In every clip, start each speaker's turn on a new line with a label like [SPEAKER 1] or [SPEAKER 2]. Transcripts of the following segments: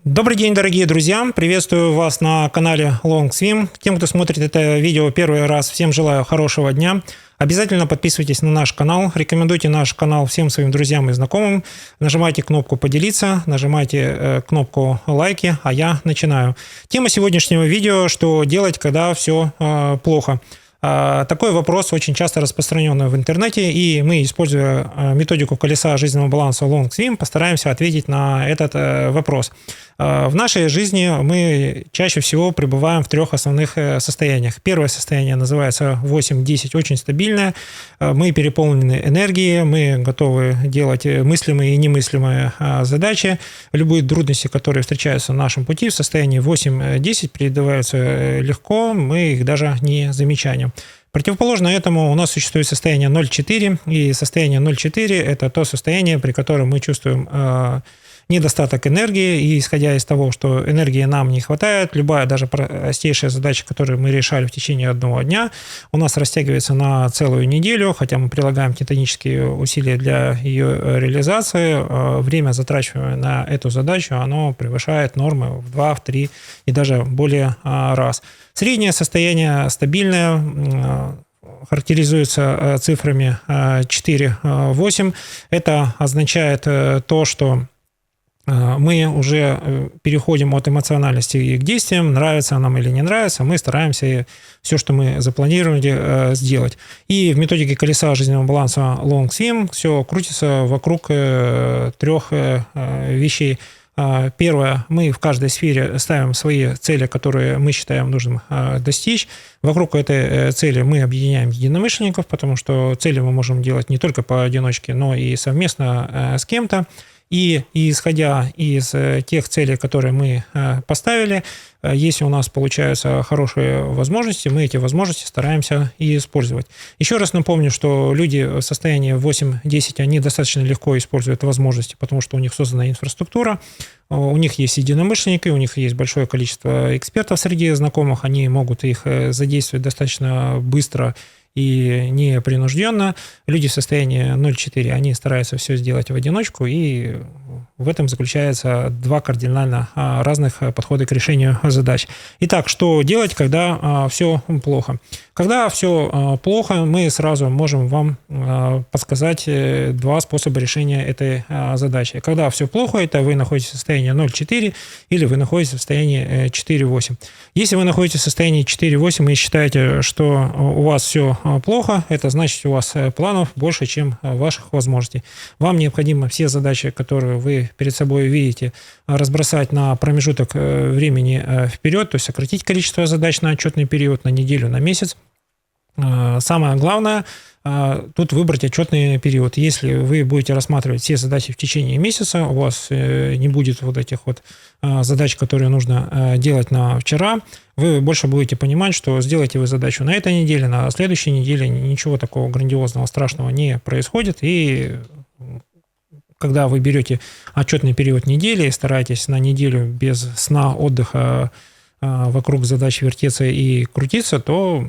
[SPEAKER 1] Добрый день, дорогие друзья! Приветствую вас на канале Long Swim. Тем, кто смотрит это видео первый раз, всем желаю хорошего дня. Обязательно подписывайтесь на наш канал, рекомендуйте наш канал всем своим друзьям и знакомым. Нажимайте кнопку «Поделиться», нажимайте кнопку «Лайки», а я начинаю. Тема сегодняшнего видео – что делать, когда все плохо. Такой вопрос очень часто распространен в интернете, и мы, используя методику колеса жизненного баланса Long Swim, постараемся ответить на этот вопрос. В нашей жизни мы чаще всего пребываем в трех основных состояниях. Первое состояние называется 8-10, очень стабильное. Мы переполнены энергией, мы готовы делать мыслимые и немыслимые задачи. Любые трудности, которые встречаются на нашем пути, в состоянии 8-10 преодолеваются легко, мы их даже не замечаем. Противоположно этому у нас существует состояние 0,4, и состояние 0,4 – это то состояние, при котором мы чувствуем недостаток энергии, и исходя из того, что энергии нам не хватает, любая даже простейшая задача, которую мы решали в течение одного дня, у нас растягивается на целую неделю, хотя мы прилагаем титанические усилия для ее реализации, время, затрачиваемое на эту задачу, оно превышает нормы в 2, в 3 и даже более раз. Среднее состояние стабильное, характеризуется цифрами 4-8. Это означает то, что мы уже переходим от эмоциональности к действиям, нравится нам или не нравится, мы стараемся все, что мы запланировали, сделать. И в методике колеса жизненного баланса Long Swim все крутится вокруг трех вещей. Первое, мы в каждой сфере ставим свои цели, которые мы считаем нужным достичь. Вокруг этой цели мы объединяем единомышленников, потому что цели мы можем делать не только поодиночке, но и совместно с кем-то. И исходя из тех целей, которые мы поставили, если у нас получаются хорошие возможности, мы эти возможности стараемся и использовать. Еще раз напомню, что люди в состоянии 8-10, они достаточно легко используют возможности, потому что у них создана инфраструктура, у них есть единомышленники, у них есть большое количество экспертов среди знакомых, они могут их задействовать достаточно быстро и непринужденно. Люди в состоянии 0,4, они стараются все сделать в одиночку, и в этом заключается два кардинально разных подхода к решению задач. Итак, что делать, когда все плохо? Когда все плохо, мы сразу можем вам подсказать два способа решения этой задачи. Когда все плохо, это вы находитесь в состоянии 0,4 или вы находитесь в состоянии 4,8. Если вы находитесь в состоянии 4,8 и считаете, что у вас все плохо, это значит, у вас планов больше, чем ваших возможностей. Вам необходимо все задачи, которые вы перед собой видите, разбросать на промежуток времени вперед, то есть сократить количество задач на отчетный период, на неделю, на месяц. Самое главное тут выбрать отчетный период. Если вы будете рассматривать все задачи в течение месяца, у вас не будет вот этих вот задач, которые нужно делать на вчера, вы больше будете понимать, что сделаете вы задачу на этой неделе, на следующей неделе, ничего такого грандиозного, страшного не происходит. И когда вы берете отчетный период недели и стараетесь на неделю без сна, отдыха вокруг задач вертеться и крутиться, то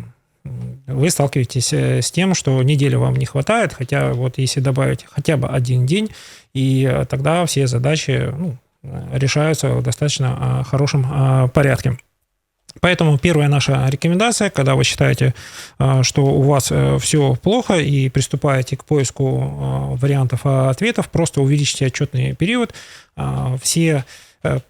[SPEAKER 1] вы сталкиваетесь с тем, что недели вам не хватает, хотя вот если добавить хотя бы один день, и тогда все задачи решаются в достаточно хорошем порядке. Поэтому первая наша рекомендация, когда вы считаете, что у вас все плохо и приступаете к поиску вариантов ответов, просто увеличьте отчетный период. Все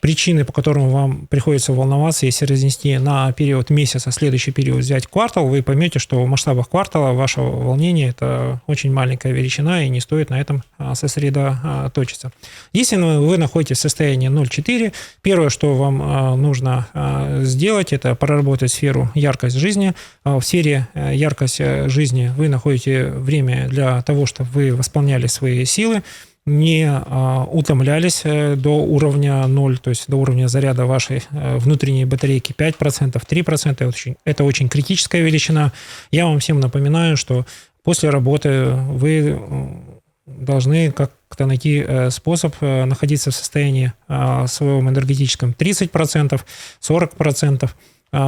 [SPEAKER 1] причины, по которым вам приходится волноваться, если разнести на период месяца, следующий период взять квартал, вы поймете, что в масштабах квартала ваше волнение – это очень маленькая величина, и не стоит на этом сосредоточиться. Если вы находитесь в состоянии 0,4, первое, что вам нужно сделать, это проработать сферу яркость жизни. В сфере яркость жизни вы находите время для того, чтобы вы восполняли свои силы, не утомлялись до уровня 0, то есть до уровня заряда вашей внутренней батарейки 5%, 3%. Это очень критическая величина. Я вам всем напоминаю, что после работы вы должны, как-то найти способ находиться в состоянии своем энергетическом 30%, 40%.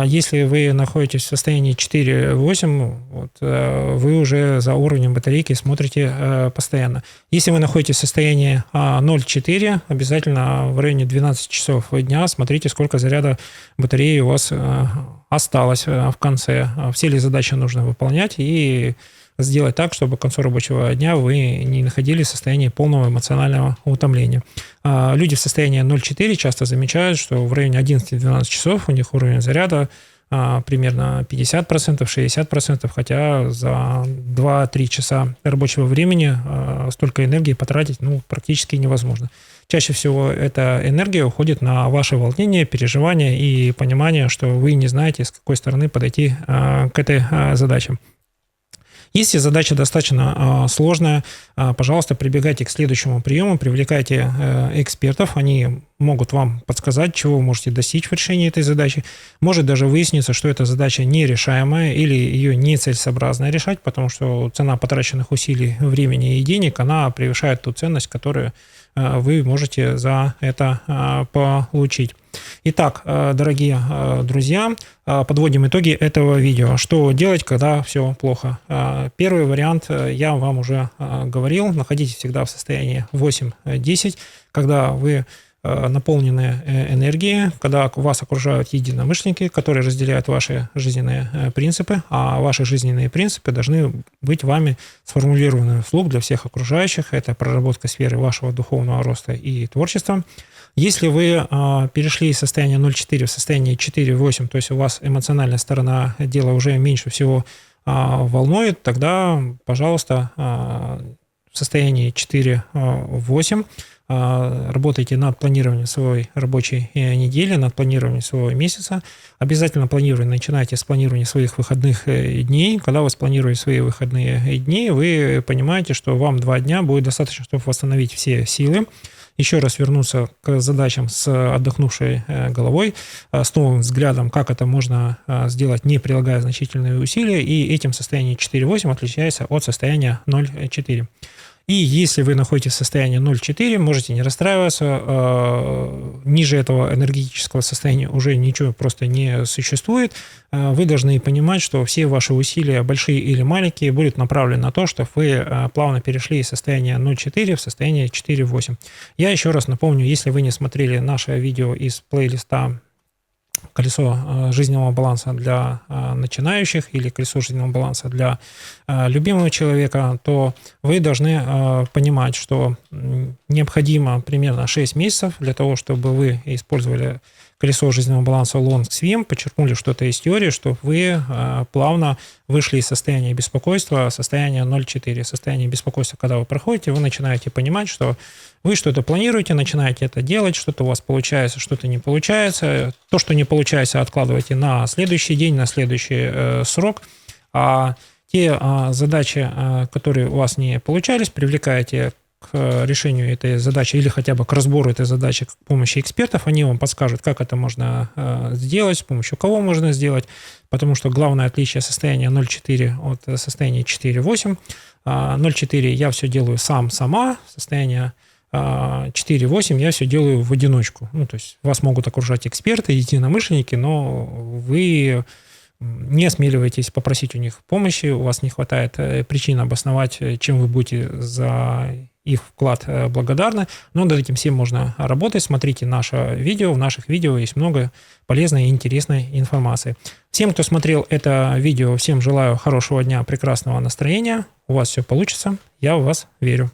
[SPEAKER 1] Если вы находитесь в состоянии 4-8, вот, вы уже за уровнем батарейки смотрите постоянно. Если вы находитесь в состоянии 0,4, обязательно в районе 12 часов дня смотрите, сколько заряда батареи у вас осталось в конце. Все ли задачи нужно выполнять и сделать так, чтобы к концу рабочего дня вы не находились в состоянии полного эмоционального утомления. Люди в состоянии 0,4 часто замечают, что в районе 11-12 часов у них уровень заряда примерно 50%, 60%, хотя за 2-3 часа рабочего времени столько энергии потратить практически невозможно. Чаще всего эта энергия уходит на ваше волнение, переживания и понимание, что вы не знаете, с какой стороны подойти к этой задаче. Если задача достаточно сложная, пожалуйста, прибегайте к следующему приему, привлекайте экспертов, они могут вам подсказать, чего вы можете достичь в решении этой задачи. Может даже выясниться, что эта задача нерешаемая или ее нецелесообразно решать, потому что цена потраченных усилий, времени и денег, она превышает ту ценность, которую вы можете за это получить. Итак, дорогие друзья, подводим итоги этого видео. Что делать, когда все плохо? Первый вариант я вам уже говорил. Находитесь всегда в состоянии 8-10, когда вы наполнены энергией, когда вас окружают единомышленники, которые разделяют ваши жизненные принципы, а ваши жизненные принципы должны быть вами сформулированы вслух для всех окружающих. Это проработка сферы вашего духовного роста и творчества. Если вы перешли из состояния 0,4 в состояние 4,8, то есть у вас эмоциональная сторона дела уже меньше всего волнует, тогда, пожалуйста, в состоянии 4,8 работайте над планированием своей рабочей недели, над планированием своего месяца. Обязательно начинайте с планирования своих выходных дней. Когда вы спланируете свои выходные дни, вы понимаете, что вам 2 дня будет достаточно, чтобы восстановить все силы, еще раз вернуться к задачам с отдохнувшей головой, с новым взглядом, как это можно сделать, не прилагая значительные усилия, и этим состояние 4,8 отличается от состояния 0,4. И если вы находитесь в состоянии 0,4, можете не расстраиваться, ниже этого энергетического состояния уже ничего просто не существует. Вы должны понимать, что все ваши усилия, большие или маленькие, будут направлены на то, чтобы вы плавно перешли из состояния 0,4 в состояние 4,8. Я еще раз напомню, если вы не смотрели наше видео из плейлиста «Колесо жизненного баланса для начинающих» или «Колесо жизненного баланса для любимого человека», то вы должны понимать, что необходимо примерно 6 месяцев для того, чтобы вы использовали колесо жизненного баланса LongSwim, подчеркнули что-то из теории, чтобы вы плавно вышли из состояния беспокойства в состояние 0,4. Состояние беспокойства, когда вы проходите, вы начинаете понимать, что вы что-то планируете, начинаете это делать, что-то у вас получается, что-то не получается. То, что не получается, откладывайте на следующий день, на следующий срок. А те задачи, которые у вас не получались, привлекаете к решению этой задачи или хотя бы к разбору этой задачи с помощью экспертов. Они вам подскажут, как это можно сделать, с помощью кого можно сделать, потому что главное отличие состояния 0,4 от состояния 4,8. 0,4 я все делаю сама, состояние 4,8 я все делаю в одиночку. То есть вас могут окружать эксперты, единомышленники, но вы не осмеливаетесь попросить у них помощи, у вас не хватает причин обосновать, чем вы будете за их вклад благодарны, но над этим всем можно работать. Смотрите наше видео, в наших видео есть много полезной и интересной информации. Всем, кто смотрел это видео, всем желаю хорошего дня, прекрасного настроения, у вас все получится, я в вас верю.